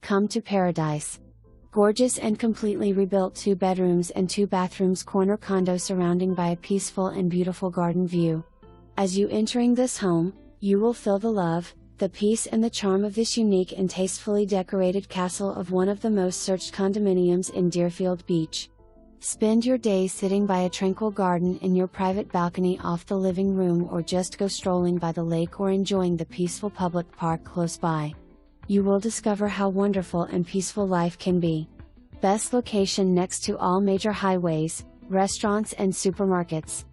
Come to paradise. Gorgeous and completely rebuilt 2 bedrooms and 2 bathrooms corner condo surrounding by a peaceful and beautiful garden view. As you entering this home, you will feel the love, the peace and the charm of this unique and tastefully decorated castle of one of the most searched condominiums in Deerfield Beach. Spend your days sitting by a tranquil garden in your private balcony off the living room, or just go strolling by the lake or enjoying the peaceful public park close by. You will discover how wonderful and peaceful life can be. Best location next to all major highways, restaurants and supermarkets.